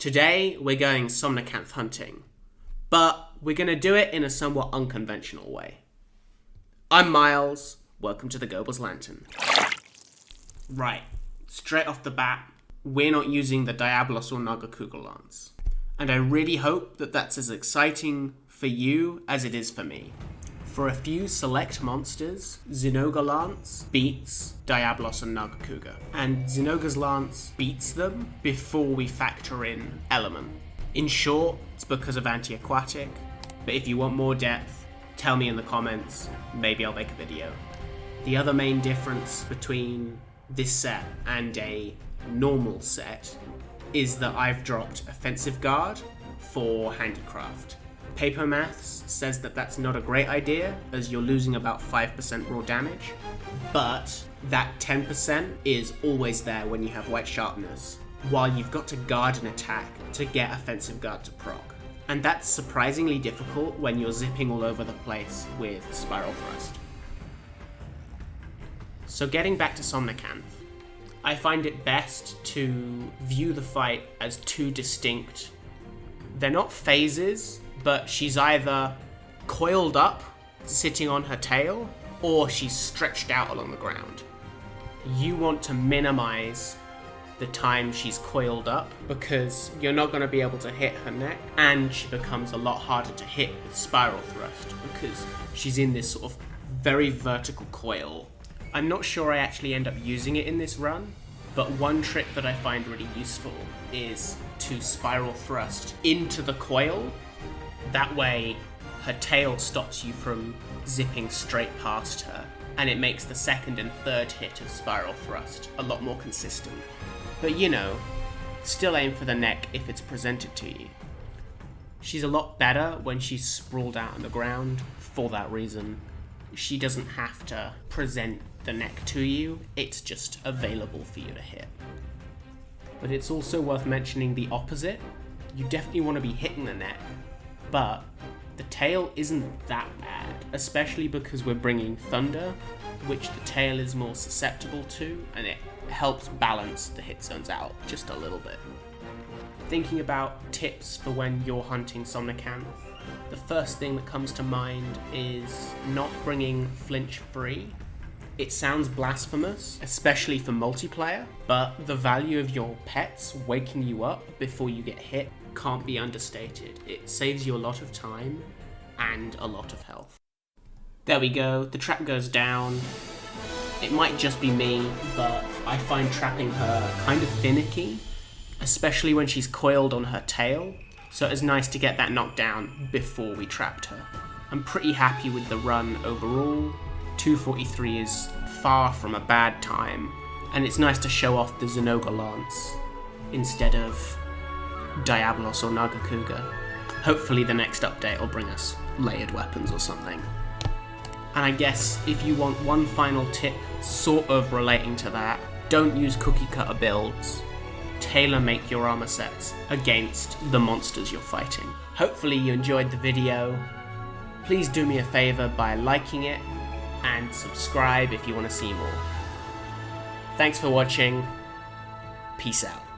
Today, we're going Somnacanth hunting, but we're going to do it in a somewhat unconventional way. I'm Miles, welcome to the Goebbels Lantern. Right, straight off the bat, we're not using the Diablos or Nagakugel lance, and I really hope that that's as exciting for you as it is for me. For a few select monsters, Zinogre Lance beats Diablos and Nagakuga, and Zinogre's Lance beats them before we factor in Element. In short, it's because of Anti-aquatic, but if you want more depth, tell me in the comments, maybe I'll make a video. The other main difference between this set and a normal set is that I've dropped Offensive Guard for Handicraft. Paper Maths says that that's not a great idea, as you're losing about 5% raw damage, but that 10% is always there when you have White Sharpness, while you've got to guard an attack to get Offensive Guard to proc. And that's surprisingly difficult when you're zipping all over the place with Spiral Thrust. So getting back to Somnacanth, I find it best to view the fight as two distinct, they're not phases, but she's either coiled up, sitting on her tail, or she's stretched out along the ground. You want to minimize the time she's coiled up, because you're not going to be able to hit her neck, and she becomes a lot harder to hit with Spiral Thrust, because she's in this sort of very vertical coil. I'm not sure I actually end up using it in this run, but one trick that I find really useful is to Spiral Thrust into the coil. That way, her tail stops you from zipping straight past her, and it makes the second and third hit of Spiral Thrust a lot more consistent. But you know, still aim for the neck if it's presented to you. She's a lot better when she's sprawled out on the ground for that reason. She doesn't have to present the neck to you, it's just available for you to hit. But it's also worth mentioning the opposite. You definitely want to be hitting the neck, but the tail isn't that bad, especially because we're bringing Thunder, which the tail is more susceptible to, and it helps balance the hit zones out just a little bit. Thinking about tips for when you're hunting Somnacanth, the first thing that comes to mind is not bringing flinch free. It sounds blasphemous, especially for multiplayer, but the value of your pets waking you up before you get hit can't be understated. It saves you a lot of time and a lot of health. There we go, the trap goes down. It might just be me, but I find trapping her kind of finicky, especially when she's coiled on her tail, so it's nice to get that knocked down before we trapped her. I'm pretty happy with the run overall. 243 is far from a bad time, and it's nice to show off the Zinogre Lance instead of Diablos or Nagakuga. Hopefully the next update will bring us layered weapons or something. And I guess if you want one final tip sort of relating to that, don't use cookie cutter builds. Tailor make your armor sets against the monsters you're fighting. Hopefully you enjoyed the video. Please do me a favor by liking it and subscribe if you want to see more. Thanks for watching. Peace out.